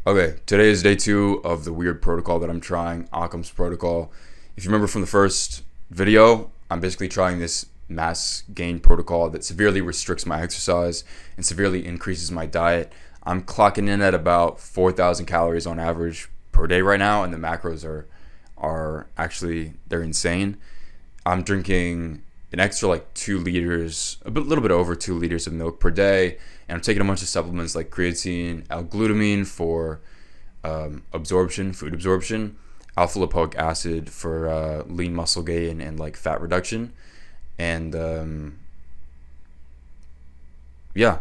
Okay, today is day 2 of the weird protocol that I'm trying, Occam's protocol. If you remember from the first video, I'm basically trying this mass gain protocol that severely restricts my exercise and severely increases my diet. I'm clocking in at about 4,000 calories on average per day right now, and the macros are actually they're insane. I'm drinking an extra like 2 liters, little bit over 2 liters of milk per day, and I'm taking a bunch of supplements like creatine, L-glutamine for food absorption, alpha lipoic acid for lean muscle gain and like fat reduction, and yeah.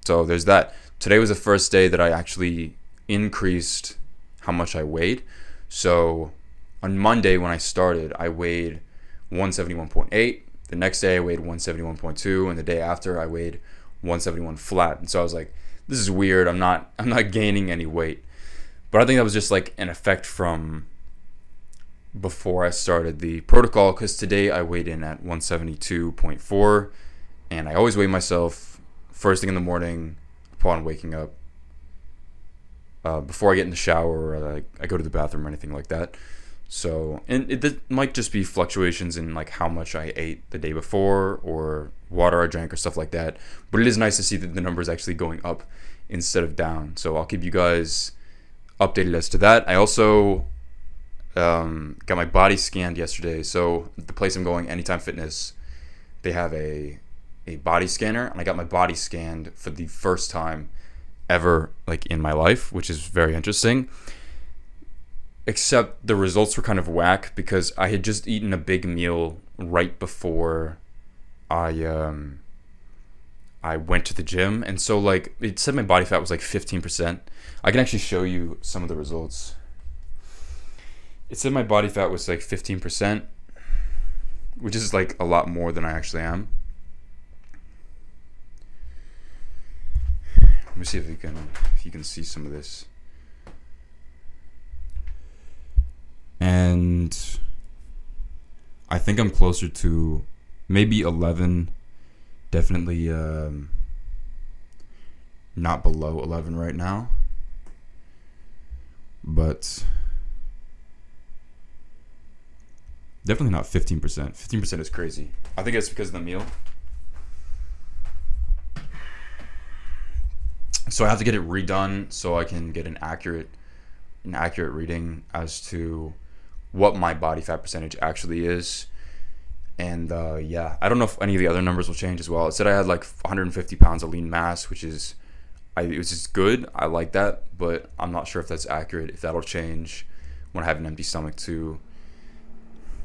So there's that. Today was the first day that I actually increased how much I weighed. So on Monday when I started, I weighed 171.8. The next day I weighed 171.2, and the day after I weighed 171 flat. And so I was like, this is weird. I'm not gaining any weight. But I think that was just like an effect from before I started the protocol, because today I weighed in at 172.4, and I always weigh myself first thing in the morning upon waking up, before I get in the shower or like I go to the bathroom or anything like that. So, and it might just be fluctuations in like how much I ate the day before or water I drank or stuff like that. But it is nice to see that the number is actually going up instead of down. So I'll keep you guys updated as to that. I also got my body scanned yesterday. So the place I'm going, Anytime Fitness, they have a body scanner, and I got my body scanned for the first time ever like in my life, which is very interesting. Except the results were kind of whack because I had just eaten a big meal right before I went to the gym, and so like it said my body fat was like 15%. I can actually show you some of the results. It said my body fat was like 15%, which is like a lot more than I actually am. Let me see if you can see some of this. And I think I'm closer to maybe 11, definitely not below 11 right now, but definitely not 15%. 15% is crazy. I think it's because of the meal. So I have to get it redone so I can get an accurate reading as to what my body fat percentage actually is. And yeah, I don't know if any of the other numbers will change as well. It said I had like 150 pounds of lean mass, which is it was just good. I like that, but I'm not sure if that's accurate, if that'll change when I have an empty stomach too.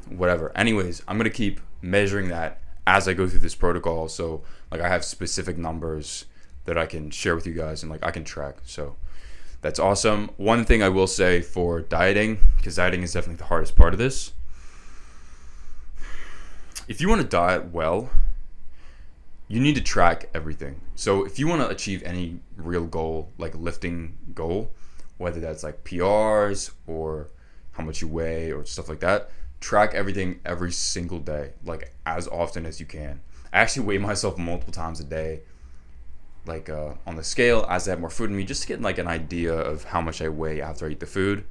Whatever. Anyways, I'm gonna keep measuring that as I go through this protocol. So like I have specific numbers that I can share with you guys and like I can track. So that's awesome. One thing I will say for dieting, because dieting is definitely the hardest part of this. If you want to diet well, you need to track everything. So if you want to achieve any real goal, like lifting goal, whether that's like PRs or how much you weigh or stuff like that, track everything every single day, like as often as you can. I actually weigh myself multiple times a day, like on the scale as I have more food in me, just to get like an idea of how much I weigh after I eat the food.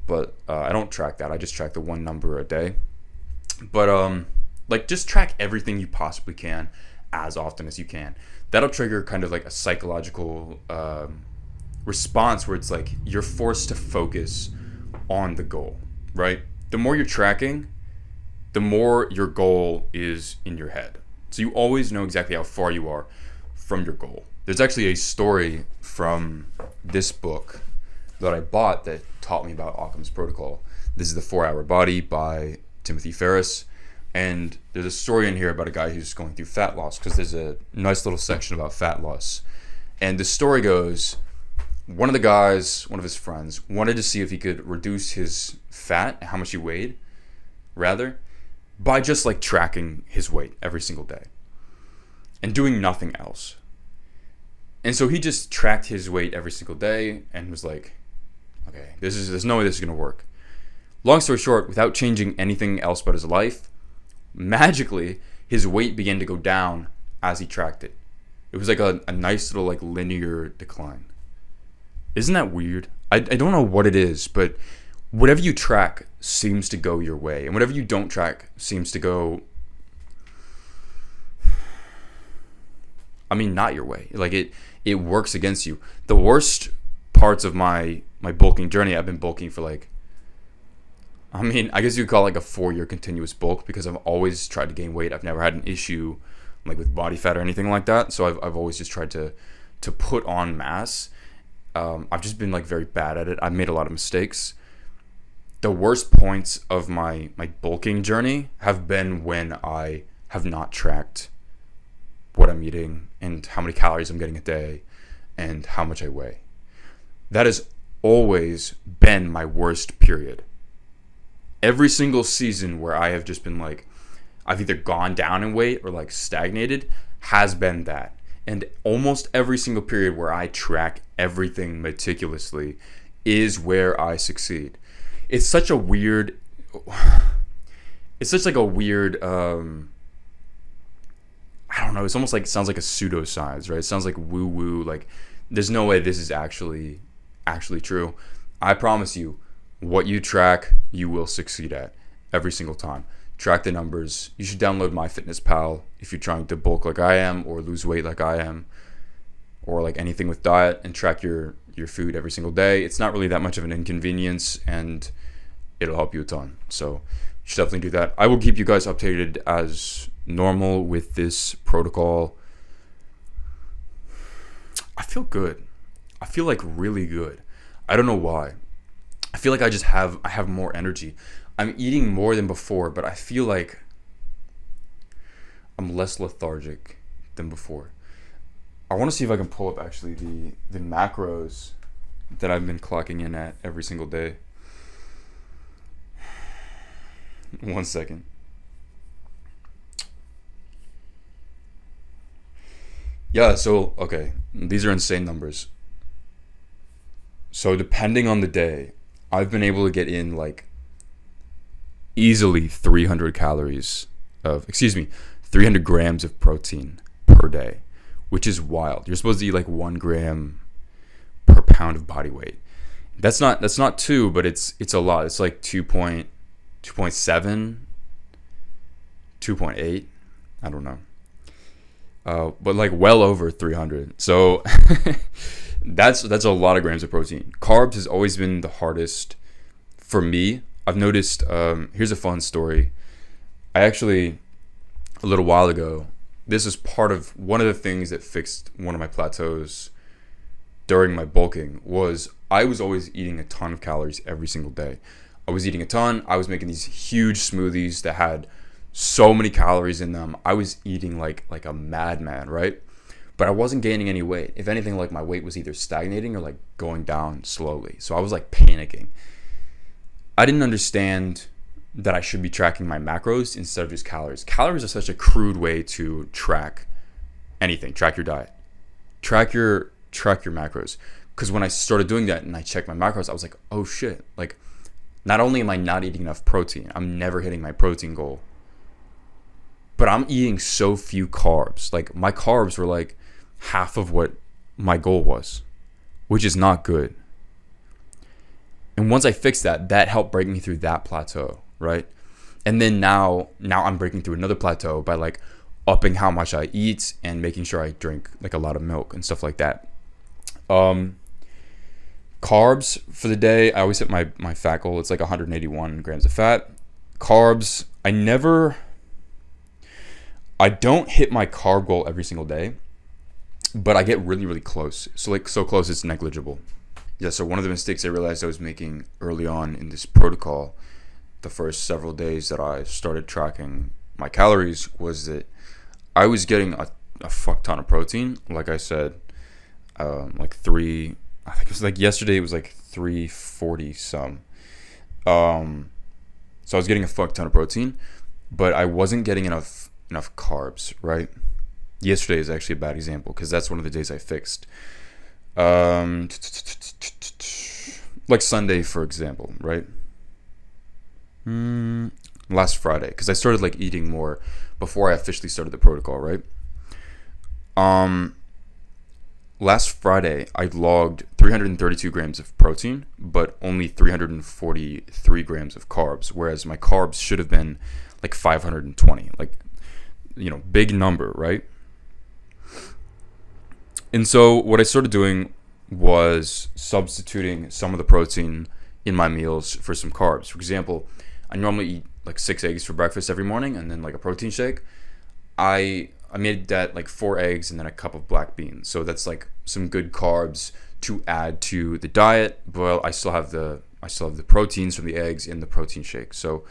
But I don't track that. I just track the one number a day. But like just track everything you possibly can as often as you can. That'll trigger kind of like a psychological response where it's like you're forced to focus on the goal, right? The more you're tracking, the more your goal is in your head. So you always know exactly how far you are from your goal. There's actually a story from this book that I bought that taught me about Occam's protocol. This is The 4-Hour Body by Timothy Ferriss. And there's a story in here about a guy who's going through fat loss, because there's a nice little section about fat loss. And the story goes, one of his friends, wanted to see if he could reduce his fat, how much he weighed, rather, by just like tracking his weight every single day and doing nothing else. And so he just tracked his weight every single day and was like, okay, there's no way this is going to work. Long story short, without changing anything else about his life, magically his weight began to go down as he tracked it. It was like a nice little like linear decline. Isn't that weird? I don't know what it is, but whatever you track seems to go your way, and whatever you don't track seems to go, I mean, not your way. Like it works against you. The worst parts of my bulking journey, I've been bulking for like, I mean, I guess you could call it like a 4-year continuous bulk, because I've always tried to gain weight. I've never had an issue like with body fat or anything like that. So I've always just tried to put on mass. I've just been like very bad at it. I've made a lot of mistakes. The worst points of my bulking journey have been when I have not tracked what I'm eating and how many calories I'm getting a day and how much I weigh. That has always been my worst period. Every single season where I have just been like, I've either gone down in weight or like stagnated has been that. And almost every single period where I track everything meticulously is where I succeed. It's such a weird, it's such like a weird, I don't know, it's almost like, it sounds like a pseudoscience, right? It sounds like woo woo, like there's no way this is actually true. I promise you, what you track, you will succeed at every single time. Track the numbers. You should download MyFitnessPal if you're trying to bulk like I am, or lose weight like I am, or like anything with diet, and track your food every single day. It's not really that much of an inconvenience, and it'll help you a ton. So you should definitely do that. I will keep you guys updated as normal with this protocol. I feel good. I feel like really good. I don't know why. I feel like I have more energy. I'm eating more than before, but I feel like I'm less lethargic than before. I want to see if I can pull up actually the macros that I've been clocking in at every single day. 1 second. Yeah, so, okay. These are insane numbers. So depending on the day, I've been able to get in like easily 300 grams of protein per day, which is wild. You're supposed to eat like 1 gram per pound of body weight. That's not 2, but it's a lot. It's like 2.7, 2.8. I don't know. But like well over 300. So that's a lot of grams of protein. Carbs has always been the hardest for me. I've noticed, here's a fun story. I actually, a little while ago, this is part of one of the things that fixed one of my plateaus during my bulking, was I was always eating a ton of calories every single day. I was eating a ton. I was making these huge smoothies that had so many calories in them. I was eating like a madman, right? But I wasn't gaining any weight. If anything, like my weight was either stagnating or like going down slowly. So I was like panicking. I didn't understand that I should be tracking my macros instead of just calories. Calories are such a crude way to track anything. Track your diet. Track your macros. Because when I started doing that and I checked my macros, I was like, oh shit. Like, not only am I not eating enough protein, I'm never hitting my protein goal, but I'm eating so few carbs. Like, my carbs were like half of what my goal was, which is not good. And once I fixed that helped break me through that plateau, right? And then now I'm breaking through another plateau by like upping how much I eat and making sure I drink like a lot of milk and stuff like that. Carbs for the day, I always hit my fat goal. It's like 181 grams of fat. Carbs, I don't hit my carb goal every single day, but I get really, really close. So like so close it's negligible. Yeah, so one of the mistakes I realized I was making early on in this protocol, the first several days that I started tracking my calories, was that I was getting a fuck ton of protein. Like I said, like I think it was like yesterday, it was like 340 some. So I was getting a fuck ton of protein, but I wasn't getting enough carbs, right? Yesterday is actually a bad example because that's one of the days I fixed. Like Sunday, for example, right? Last Friday, because I started like eating more before I officially started the protocol, right? last Friday I logged 332 grams of protein, but only 343 grams of carbs, whereas my carbs should have been like 520. Like, big number, right? And so what I started doing was substituting some of the protein in my meals for some carbs. For example, I normally eat like 6 eggs for breakfast every morning and then like a protein shake. I made that like 4 eggs and then a cup of black beans. So that's like some good carbs to add to the diet, but I still have the proteins from the eggs in the protein shake. So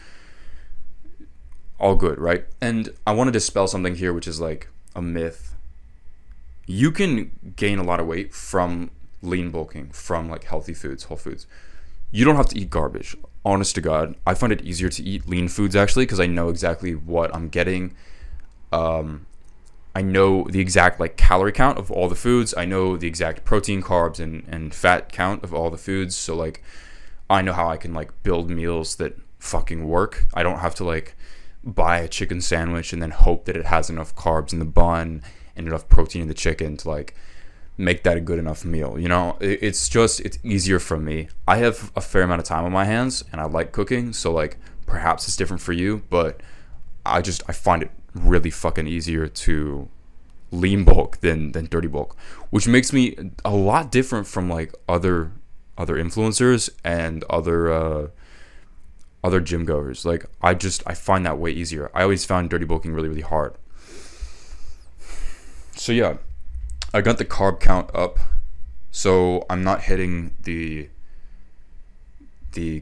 all good, right? And I want to dispel something here, which is like a myth. You can gain a lot of weight from lean bulking, from like healthy foods, whole foods. You don't have to eat garbage. Honest to God, I find it easier to eat lean foods actually because I know exactly what I'm getting. I know the exact like calorie count of all the foods. I know the exact protein, carbs, and fat count of all the foods. So like, I know how I can like build meals that fucking work. I don't have to like buy a chicken sandwich and then hope that it has enough carbs in the bun and enough protein in the chicken to like make that a good enough meal. It's easier for me. I have a fair amount of time on my hands and I like cooking, so like perhaps it's different for you, but I find it really fucking easier to lean bulk than dirty bulk, which makes me a lot different from like other influencers and other gym goers. Like I find that way easier. I always found dirty bulking really, really hard. So yeah, I got the carb count up, so I'm not hitting the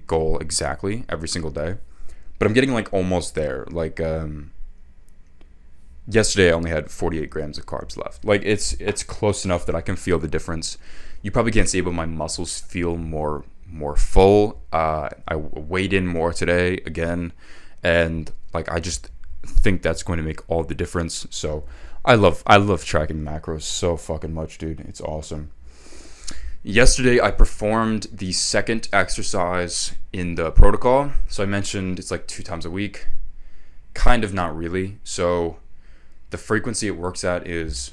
goal exactly every single day, but I'm getting like almost there. Like yesterday I only had 48 grams of carbs left. Like it's close enough that I can feel the difference. You probably can't see it, but my muscles feel more full. I weighed in more today again, and like I just think that's going to make all the difference. So I love tracking macros so fucking much, dude. It's awesome. Yesterday I performed the second exercise in the protocol. So I mentioned it's like 2 times a week. Kind of, not really. So the frequency it works at is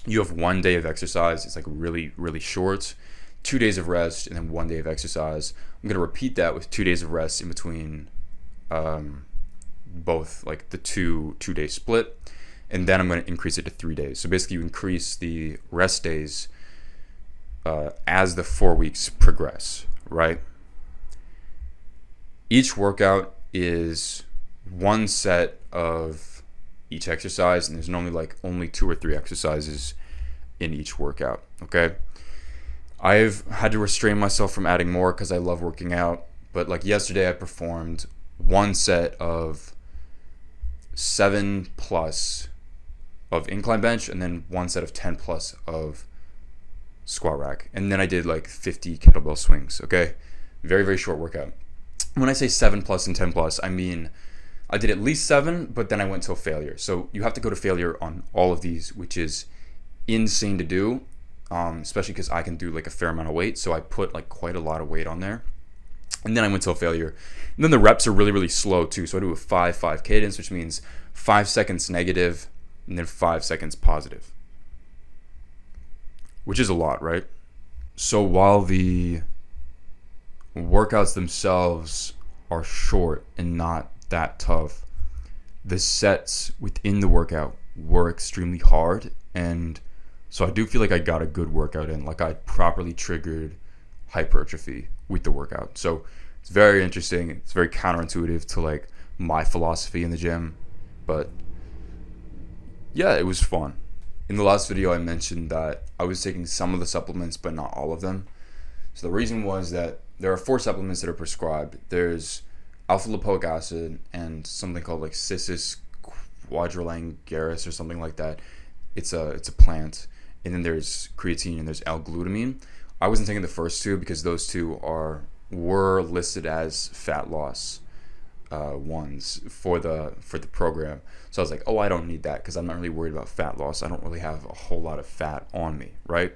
you have 1 day of exercise. It's like really, really short. 2 days of rest and then 1 day of exercise. I'm going to repeat that with 2 days of rest in between both, like the two-day split. And then I'm going to increase it to 3 days. So basically you increase the rest days as the 4 weeks progress, right? Each workout is 1 set of each exercise, and there's normally like only 2 or 3 exercises in each workout, okay? I've had to restrain myself from adding more because I love working out, but like yesterday I performed 1 set of 7 plus of incline bench and then 1 set of 10 plus of squat rack, and then I did like 50 kettlebell swings. Okay, very, very short workout. When I say 7 plus and 10 plus, I mean I did at least 7, but then I went till failure. So you have to go to failure on all of these, which is insane to do, especially because I can do like a fair amount of weight. So I put like quite a lot of weight on there, and then I went till failure. And then the reps are really, really slow too. So I do a 5-5 cadence, which means 5 seconds negative and then 5 seconds positive, which is a lot, right? So while the workouts themselves are short and not that tough, the sets within the workout were extremely hard, and so I do feel like I got a good workout in. Like I properly triggered hypertrophy with the workout. So it's very interesting. It's very counterintuitive to like my philosophy in the gym, but yeah, it was fun. In the last video I mentioned that I was taking some of the supplements but not all of them. So the reason was that there are 4 supplements that are prescribed. There's alpha lipoic acid and something called like Cissus quadrilangaris or something like that. It's a plant. And then there's creatine and there's L-glutamine. I wasn't taking the first 2 because those 2 were listed as fat loss ones for the program. So I was like, oh, I don't need that because I'm not really worried about fat loss. I don't really have a whole lot of fat on me, right?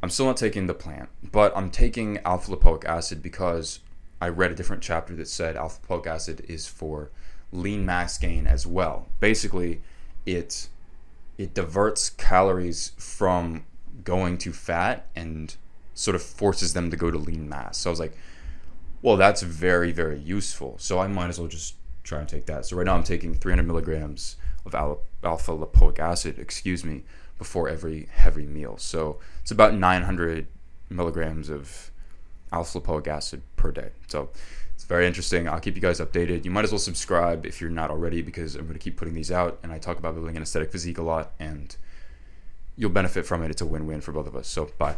I'm still not taking the plant, but I'm taking alpha lipoic acid because I read a different chapter that said alpha lipoic acid is for lean mass gain as well. Basically, it it diverts calories from going to fat and sort of forces them to go to lean mass. So I was like, well, that's very, very useful. So I might as well just try and take that. So right now I'm taking 300 milligrams of alpha lipoic acid, before every heavy meal. So it's about 900 milligrams of alpha lipoic acid per day. So it's very interesting. I'll keep you guys updated. You might as well subscribe if you're not already, because I'm going to keep putting these out, and I talk about building an aesthetic physique a lot, and you'll benefit from it. It's a win-win for both of us. So bye.